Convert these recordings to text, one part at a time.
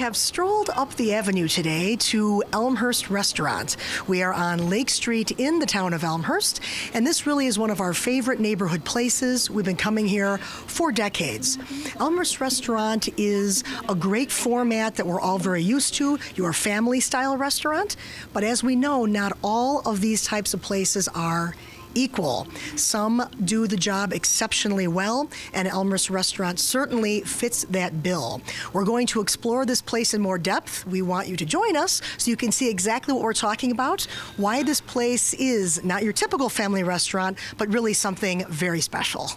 have strolled up the avenue today to Elmhurst Restaurant. We are on Lake Street in the town of Elmhurst, and this really is one of our favorite neighborhood places. We've been coming here for decades. Elmhurst Restaurant is a great format that we're all very used to, your family-style restaurant, but as we know, not all of these types of places are equal. Some do the job exceptionally well, and Elmhurst Restaurant certainly fits that bill. We're going to explore this place in more depth. We want you to join us so you can see exactly what we're talking about, why this place is not your typical family restaurant, but really something very special.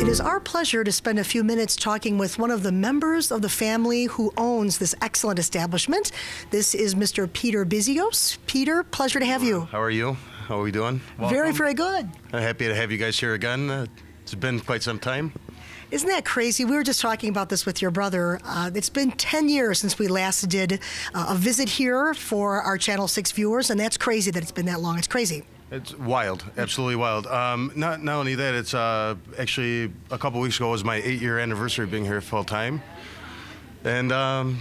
It is our pleasure to spend a few minutes talking with one of the members of the family who owns this excellent establishment. This is Mr. Peter Bizios. Peter, pleasure to have you. How are you? How are we doing? Welcome. Very, very good. I'm happy to have you guys here again. It's been quite some time. Isn't that crazy? We were just talking about this with your brother. It's been 10 years since we last did a visit here for our Channel 6 viewers, and that's crazy that it's been that long. It's crazy. It's wild, absolutely wild. Not only that, it's actually a couple weeks ago was my 8-year anniversary being here full time, and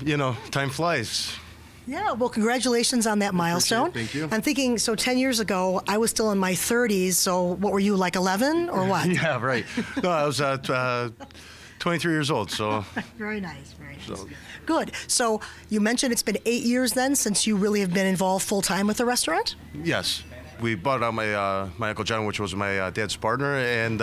you know, time flies. Yeah, well, congratulations on that milestone. Thank you. I'm thinking, so 10 years ago, I was still in my 30s, so what were you, like 11 or what? Yeah, right. No, I was 23 years old, so. Very nice, very nice. Good. So you mentioned it's been 8 years then since you really have been involved full-time with the restaurant? Yes. We bought out my Uncle John, which was my dad's partner, and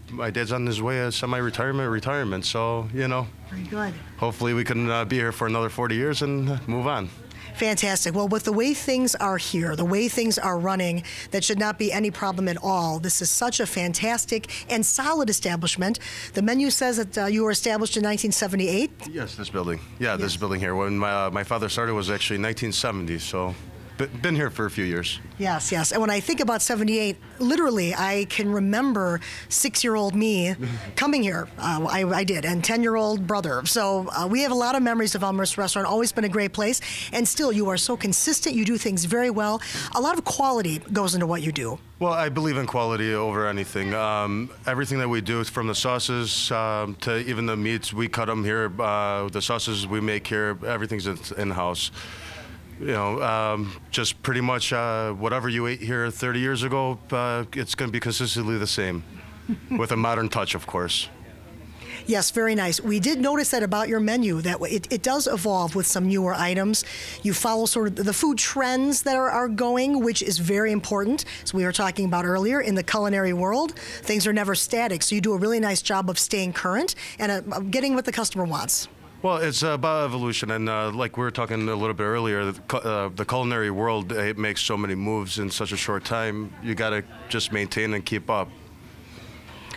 my dad's on his way to retirement, so, you know. Very good. Hopefully we can be here for another 40 years and move on. Fantastic. Well, with the way things are here, the way things are running, that should not be any problem at all. This is such a fantastic and solid establishment. The menu says that you were established in 1978? Yes, this building. Yeah, yes. This building here. When my father started was actually 1970, so. Been here for a few years. Yes, yes. And when I think about 78, literally, I can remember 6-year-old me coming here. I did, and 10-year-old brother. So we have a lot of memories of Elmhurst Restaurant. Always been a great place. And still, you are so consistent. You do things very well. A lot of quality goes into what you do. Well, I believe in quality over anything. Everything that we do, from the sauces to even the meats, we cut them here. The sauces we make here, everything's in-house. You know, just pretty much whatever you ate here 30 years ago, it's going to be consistently the same, with a modern touch, of course. Yes, very nice. We did notice that about your menu, that it does evolve with some newer items. You follow sort of the food trends that are going, which is very important. As we were talking about earlier, in the culinary world, things are never static, so you do a really nice job of staying current and getting what the customer wants. Well, it's about evolution, and like we were talking a little bit earlier, the culinary world, it makes so many moves in such a short time. You got to just maintain and keep up.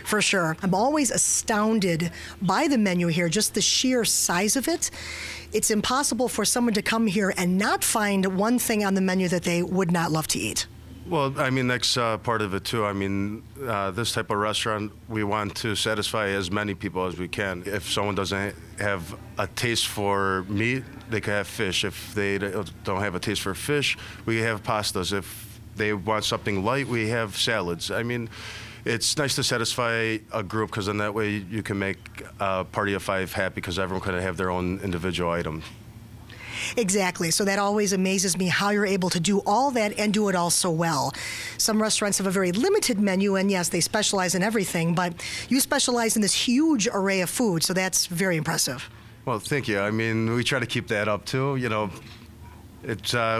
For sure. I'm always astounded by the menu here, just the sheer size of it. It's impossible for someone to come here and not find one thing on the menu that they would not love to eat. Well, I mean, that's part of it, too. I mean, this type of restaurant, we want to satisfy as many people as we can. If someone doesn't have a taste for meat, they can have fish. If they don't have a taste for fish, we have pastas. If they want something light, we have salads. I mean, it's nice to satisfy a group, because in that way you can make a party of 5 happy, because everyone can have their own individual item. Exactly. So that always amazes me how you're able to do all that and do it all so well. Some restaurants have a very limited menu, and yes, they specialize in everything, but you specialize in this huge array of food, so that's very impressive. Well, thank you. I mean, we try to keep that up, too. You know,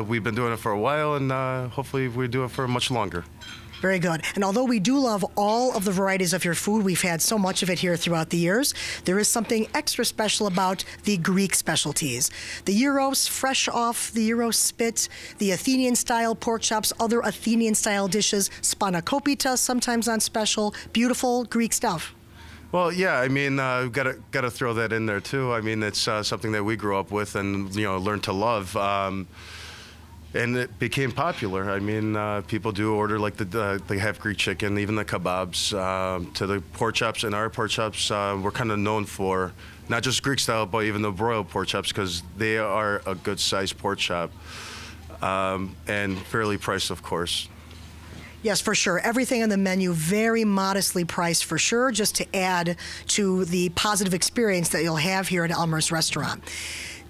we've been doing it for a while, and hopefully we do it for much longer. Very good. And although we do love all of the varieties of your food, we've had so much of it here throughout the years, there is something extra special about the Greek specialties. The gyros, fresh off the gyro spit, the Athenian-style pork chops, other Athenian-style dishes, spanakopita, sometimes on special, beautiful Greek stuff. Well, yeah, I mean, gotta throw that in there too. I mean, it's something that we grew up with and learned to love, and it became popular. I mean, people do order like they have Greek chicken, even the kebabs, to the pork chops. And our pork chops, we're kind of known for not just Greek style, but even the broiled pork chops because they are a good sized pork chop and fairly priced, of course. Yes, for sure. Everything on the menu very modestly priced for sure, just to add to the positive experience that you'll have here at Elmhurst Restaurant.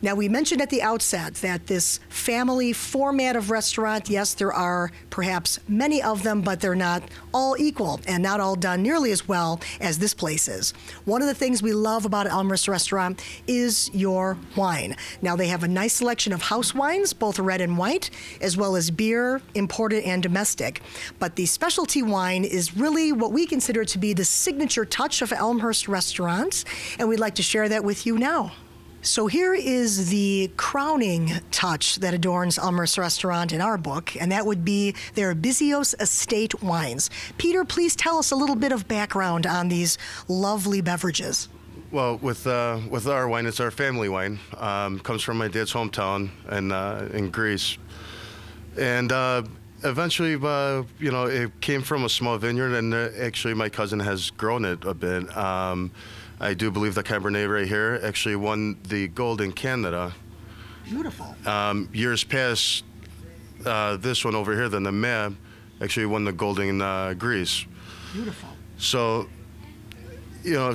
Now, we mentioned at the outset that this family format of restaurant, yes, there are perhaps many of them, but they're not all equal and not all done nearly as well as this place is. One of the things we love about Elmhurst Restaurant is your wine. Now, they have a nice selection of house wines, both red and white, as well as beer, imported and domestic. But the specialty wine is really what we consider to be the signature touch of Elmhurst Restaurant, and we'd like to share that with you now. So here is the crowning touch that adorns Elmhurst Restaurant in our book, and that would be their Bizios estate wines. Peter, please tell us a little bit of background on these lovely beverages. Well, with our wine, it's our family wine. Comes from my dad's hometown in Greece, and eventually, it came from a small vineyard, and actually my cousin has grown it a bit. I do believe the Cabernet right here actually won the gold in Canada. Beautiful. Years past, this one over here, the Namib, actually won the gold in Greece. Beautiful. So,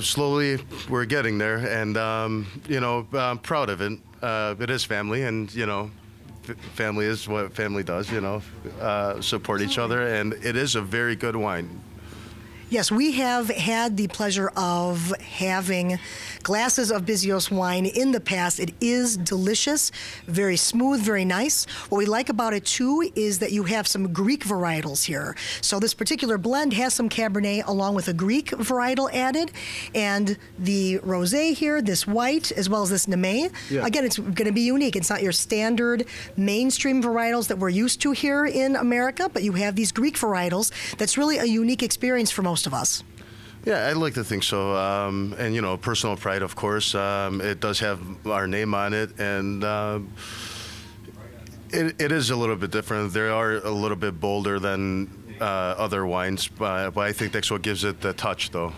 slowly we're getting there, and, I'm proud of it. It is family, and, family is what family does, support each other, and it is a very good wine. Yes, we have had the pleasure of having glasses of Bizios wine in the past. It is delicious, very smooth, very nice. What we like about it, too, is that you have some Greek varietals here. So this particular blend has some Cabernet along with a Greek varietal added. And the rosé here, this white, as well as this Namay, again, it's going to be unique. It's not your standard mainstream varietals that we're used to here in America, but you have these Greek varietals. That's really a unique experience for most of us. Yeah, I'd like to think so. And, personal pride, of course. It does have our name on it, and it is a little bit different. They are a little bit bolder than other wines, but I think that's what gives it the touch, though.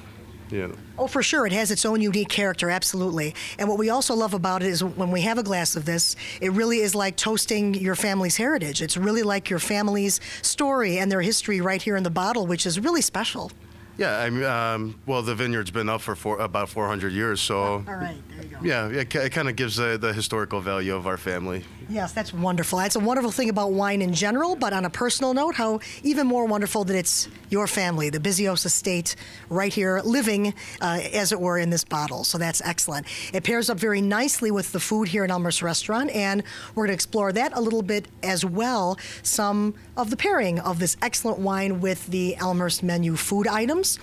Oh, for sure. It has its own unique character, absolutely. And what we also love about it is when we have a glass of this, it really is like toasting your family's heritage. It's really like your family's story and their history right here in the bottle, which is really special. Yeah, the vineyard's been up for about 400 years, so... All right, there you go. Yeah, it kind of gives the historical value of our family. Yes, that's wonderful. That's a wonderful thing about wine in general, but on a personal note, how even more wonderful that it's your family, the Bizios estate, right here, living, as it were, in this bottle. So that's excellent. It pairs up very nicely with the food here at Elmhurst Restaurant, and we're going to explore that a little bit as well, some of the pairing of this excellent wine with the Elmhurst menu food items.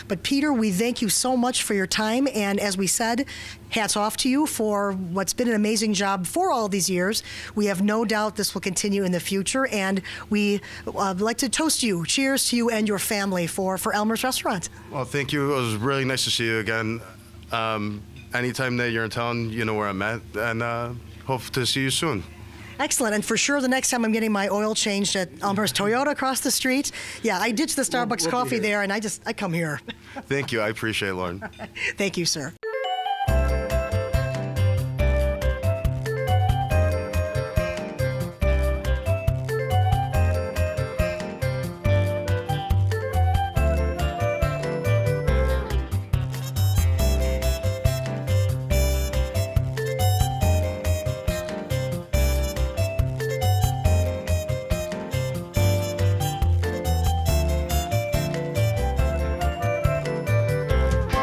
But Peter, we thank you so much for your time, and as we said, hats off to you for what's been an amazing job for all these years. We have no doubt this will continue in the future, and we like to toast you. Cheers to you and your family for Elmhurst Restaurant. Well, thank you. It was really nice to see you again. Anytime that you're in town, you know where I'm at, and hope to see you soon. Excellent, and for sure the next time I'm getting my oil changed at Elmhurst Toyota across the street, yeah, I ditch the Starbucks coffee there, and I come here. Thank you. I appreciate it, Lauren. Thank you, sir.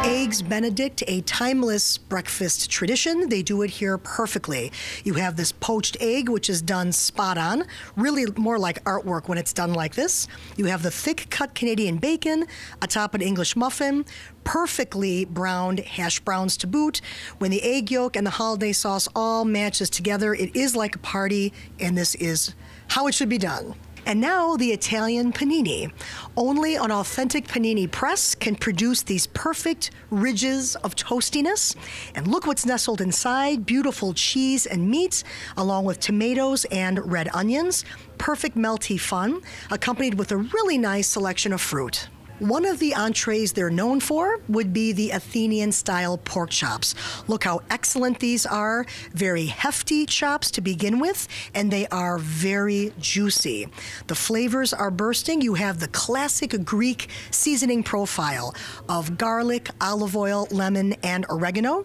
Eggs Benedict, a timeless breakfast tradition. They do it here perfectly. You have this poached egg, which is done spot on, really more like artwork when it's done like this. You have the thick cut Canadian bacon atop an English muffin, perfectly browned hash browns to boot. When the egg yolk and the holiday sauce all matches together, it is like a party, and this is how it should be done. And now the Italian panini. Only an authentic panini press can produce these perfect ridges of toastiness. And look what's nestled inside: beautiful cheese and meat, along with tomatoes and red onions. Perfect melty fun, accompanied with a really nice selection of fruit. One of the entrees they're known for would be the Athenian-style pork chops. Look how excellent these are. Very hefty chops to begin with, and they are very juicy. The flavors are bursting. You have the classic Greek seasoning profile of garlic, olive oil, lemon, and oregano.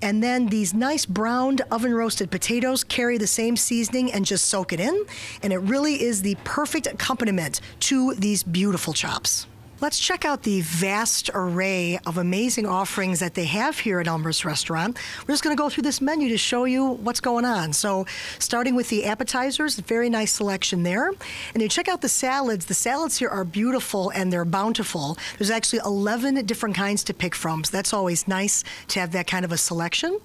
And then these nice browned oven-roasted potatoes carry the same seasoning and just soak it in. And it really is the perfect accompaniment to these beautiful chops. Let's check out the vast array of amazing offerings that they have here at Elmhurst Restaurant. We're just going to go through this menu to show you what's going on. So starting with the appetizers, very nice selection there. And you check out the salads. The salads here are beautiful and they're bountiful. There's actually 11 different kinds to pick from, so that's always nice to have that kind of a selection.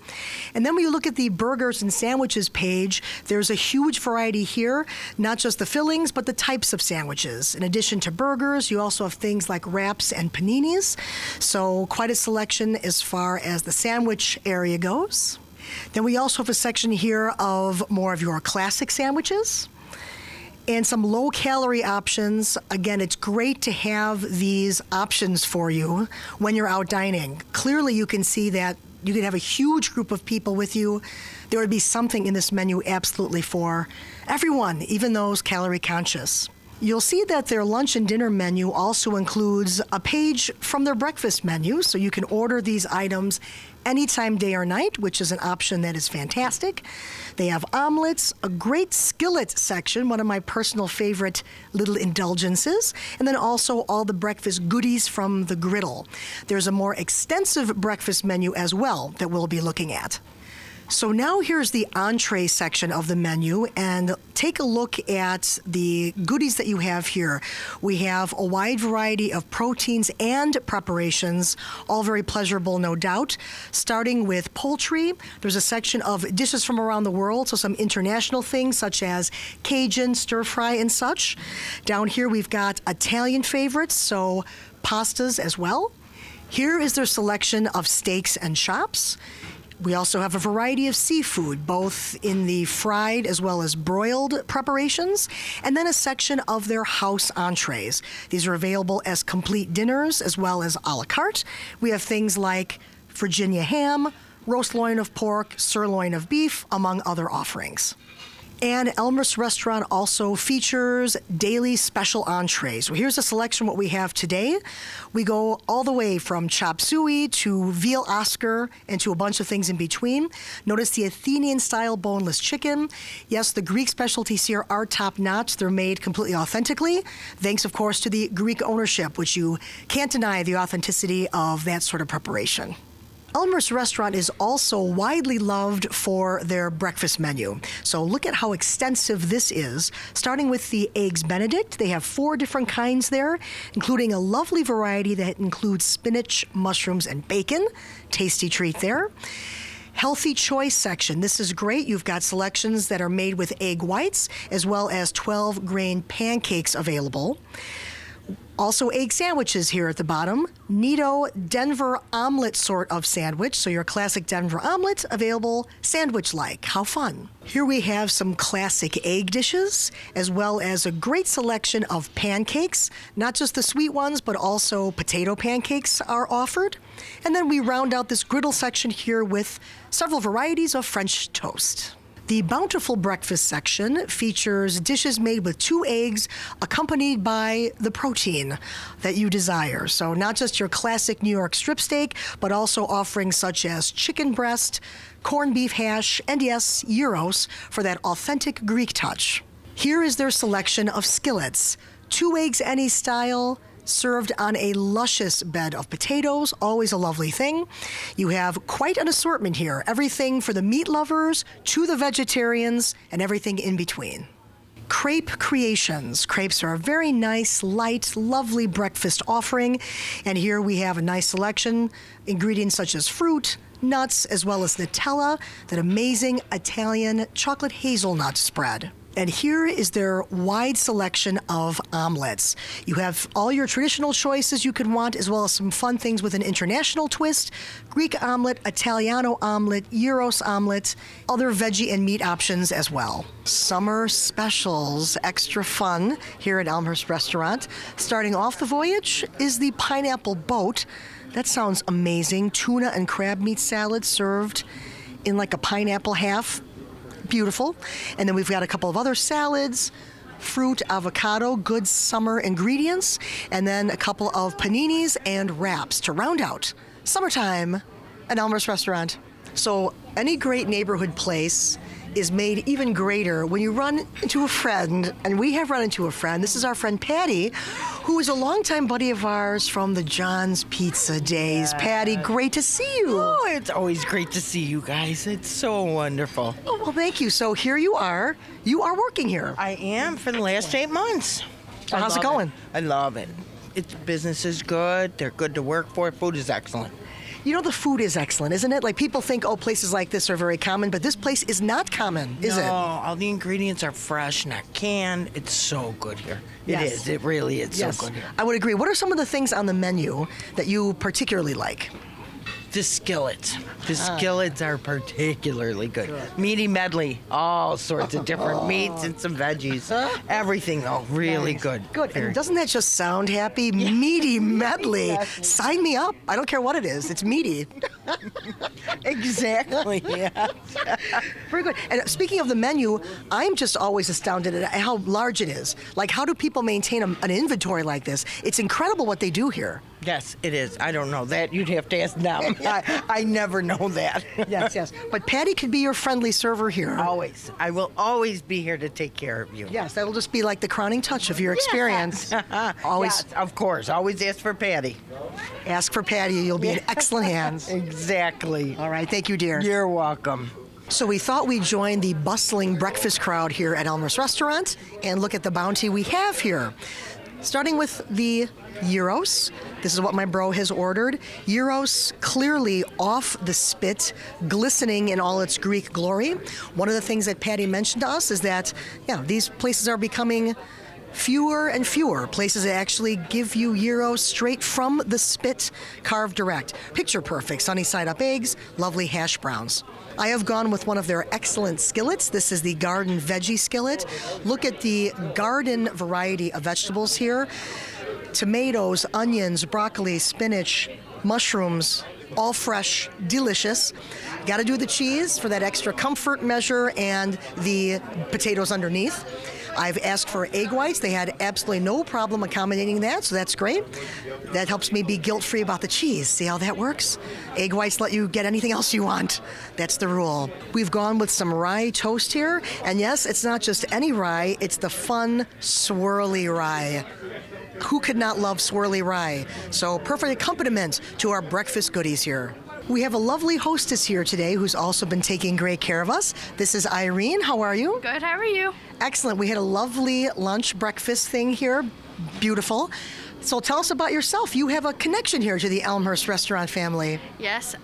And then when you look at the burgers and sandwiches page, there's a huge variety here, not just the fillings, but the types of sandwiches. In addition to burgers, you also have things like wraps and paninis. So quite a selection as far as the sandwich area goes. Then we also have a section here of more of your classic sandwiches and some low-calorie options. Again, it's great to have these options for you when you're out dining. Clearly, you can see that you could have a huge group of people with you. There would be something in this menu absolutely for everyone, even those calorie conscious. You'll see that their lunch and dinner menu also includes a page from their breakfast menu, so you can order these items anytime, day or night, which is an option that is fantastic. They have omelets, a great skillet section, one of my personal favorite little indulgences, and then also all the breakfast goodies from the griddle. There's a more extensive breakfast menu as well that we'll be looking at. So now here's the entree section of the menu, and take a look at the goodies that you have here. We have a wide variety of proteins and preparations, all very pleasurable, no doubt. Starting with poultry, there's a section of dishes from around the world, so some international things such as Cajun, stir fry, and such. Down here we've got Italian favorites, so pastas as well. Here is their selection of steaks and chops. We also have a variety of seafood, both in the fried as well as broiled preparations, and then a section of their house entrees. These are available as complete dinners as well as a la carte. We have things like Virginia ham, roast loin of pork, sirloin of beef, among other offerings. And Elmhurst Restaurant also features daily special entrees. So here's a selection of what we have today. We go all the way from chop suey to veal Oscar and to a bunch of things in between. Notice the Athenian-style boneless chicken. Yes, the Greek specialties here are top-notch. They're made completely authentically, thanks, of course, to the Greek ownership, which you can't deny the authenticity of that sort of preparation. Elmhurst Restaurant is also widely loved for their breakfast menu. So look at how extensive this is. Starting with the Eggs Benedict, they have 4 different kinds there, including a lovely variety that includes spinach, mushrooms, and bacon. Tasty treat there. Healthy choice section. This is great. You've got selections that are made with egg whites, as well as 12-grain pancakes available. Also, egg sandwiches here at the bottom. Neato Denver omelet sort of sandwich. So your classic Denver omelet available sandwich-like. How fun. Here we have some classic egg dishes, as well as a great selection of pancakes. Not just the sweet ones, but also potato pancakes are offered. And then we round out this griddle section here with several varieties of French toast. The bountiful breakfast section features dishes made with 2 eggs accompanied by the protein that you desire. So not just your classic New York strip steak, but also offerings such as chicken breast, corned beef hash, and yes, gyros for that authentic Greek touch. Here is their selection of skillets. 2 eggs any style, served on a luscious bed of potatoes, always a lovely thing. You have quite an assortment here, everything for the meat lovers to the vegetarians and everything in between. Crepe Creations. Crepes are a very nice, light, lovely breakfast offering, and here we have a nice selection, ingredients such as fruit, nuts, as well as Nutella, that amazing Italian chocolate hazelnut spread. And here is their wide selection of omelets. You have all your traditional choices you could want, as well as some fun things with an international twist, Greek omelet, Italiano omelet, gyros omelet, other veggie and meat options as well. Summer specials, extra fun here at Elmhurst Restaurant. Starting off the voyage is the pineapple boat. That sounds amazing. Tuna and crab meat salad served in like a pineapple half. Beautiful. And then we've got a couple of other salads, fruit, avocado, good summer ingredients, and then a couple of paninis and wraps to round out summertime at Elmhurst Restaurant. So any great neighborhood place is made even greater when you run into a friend, and we have run into a friend. This is our friend Patty, who is a longtime buddy of ours from the John's Pizza days. Patty, great to see you. Oh, it's always great to see you guys. It's so wonderful. Oh, well, thank you. So here you are. You are working here. I am for the last 8 months. How's it going? I love it. Business is good. They're good to work for. Food is excellent. You know, the food is excellent, isn't it? Like, people think, oh, places like this are very common, but this place is not common, is it? No, all the ingredients are fresh, not canned. It's so good here. Yes. It is. It really is so good here. I would agree. What are some of the things on the menu that you particularly like? The skillets. The skillets are particularly good. Meaty medley, all sorts of different meats and some veggies. Everything, though, really good. Good. And doesn't that just sound happy? Meaty medley. Sign me up. I don't care what it is. It's meaty. Exactly, yeah. Very good. And speaking of the menu, I'm just always astounded at how large it is. Like, how do people maintain an inventory like this? It's incredible what they do here. Yes, it is. I don't know that. You'd have to ask them. I never know that. Yes. But Patty could be your friendly server here. Always. I will always be here to take care of you. Yes, that'll just be like the crowning touch of your experience. Always. Yes, of course. Always ask for Patty. Ask for Patty. You'll be in excellent hands. Exactly. All right. Thank you, dear. You're welcome. So we thought we'd join the bustling breakfast crowd here at Elmhurst Restaurant and look at the bounty we have here. Starting with the gyros. This is what my bro has ordered. Gyros clearly off the spit, glistening in all its Greek glory. One of the things that Patty mentioned to us is that, these places are becoming fewer and fewer places that actually give you gyros straight from the spit, carved direct. Picture perfect, sunny side up eggs, lovely hash browns. I have gone with one of their excellent skillets. This is the garden veggie skillet. Look at the garden variety of vegetables here. Tomatoes, onions, broccoli, spinach, mushrooms, all fresh, delicious. Got to do the cheese for that extra comfort measure and the potatoes underneath. I've asked for egg whites. They had absolutely no problem accommodating that, so that's great. That helps me be guilt-free about the cheese. See how that works? Egg whites let you get anything else you want. That's the rule. We've gone with some rye toast here, and yes, it's not just any rye, it's the fun, swirly rye. Who could not love swirly rye? So perfect accompaniment to our breakfast goodies here. We have a lovely hostess here today who's also been taking great care of us. This is Irene. How are you? Good. How are you? Excellent. We had a lovely lunch breakfast thing here. Beautiful. So tell us about yourself. You have a connection here to the Elmhurst Restaurant family. Yes.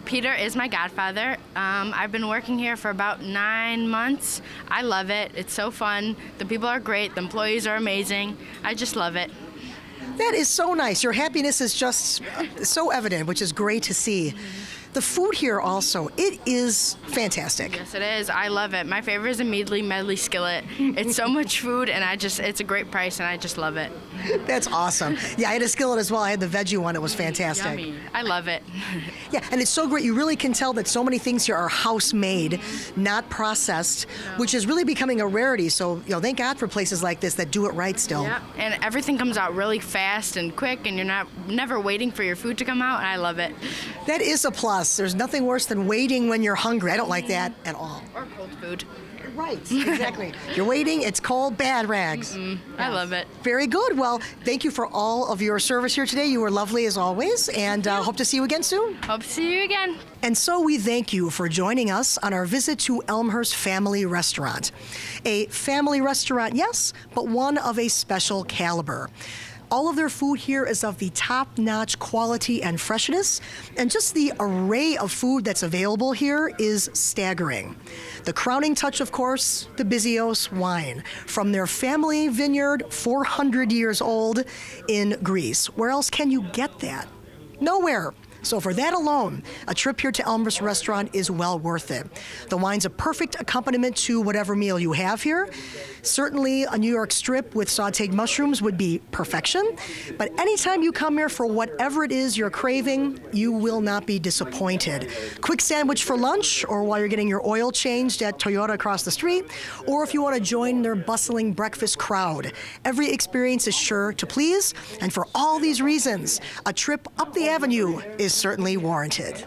Peter is my godfather. I've been working here for about 9 months. I love it. It's so fun. The people are great. The employees are amazing. I just love it. That is so nice. Your happiness is just so evident, which is great to see. The food here also, it is fantastic. Yes, it is. I love it. My favorite is a mealy medley skillet. It's so much food, and it's a great price, and I just love it. That's awesome. Yeah, I had a skillet as well. I had the veggie one. It was fantastic. Yummy. I love it. Yeah, and it's so great. You really can tell that so many things here are house-made, not processed, which is really becoming a rarity. So, thank God for places like this that do it right still. Yeah, and everything comes out really fast and quick, and you're never waiting for your food to come out, and I love it. That is a plus. There's nothing worse than waiting when you're hungry. I don't like that at all. Or cold food. Right, exactly. You're waiting, it's cold, bad rags. I love it. Very good. Well, thank you for all of your service here today. You were lovely as always, and hope to see you again soon. Hope to see you again. And so we thank you for joining us on our visit to Elmhurst Family Restaurant. A family restaurant, yes, but one of a special caliber. All of their food here is of the top-notch quality and freshness, and just the array of food that's available here is staggering. The crowning touch, of course, the Bizios Wine from their family vineyard, 400 years old in Greece. Where else can you get that? Nowhere. So for that alone, a trip here to Elmhurst Restaurant is well worth it. The wine's a perfect accompaniment to whatever meal you have here. Certainly a New York strip with sauteed mushrooms would be perfection, but anytime you come here for whatever it is you're craving, you will not be disappointed. Quick sandwich for lunch, or while you're getting your oil changed at Toyota across the street, or if you want to join their bustling breakfast crowd. Every experience is sure to please, and for all these reasons, a trip up the avenue is certainly warranted.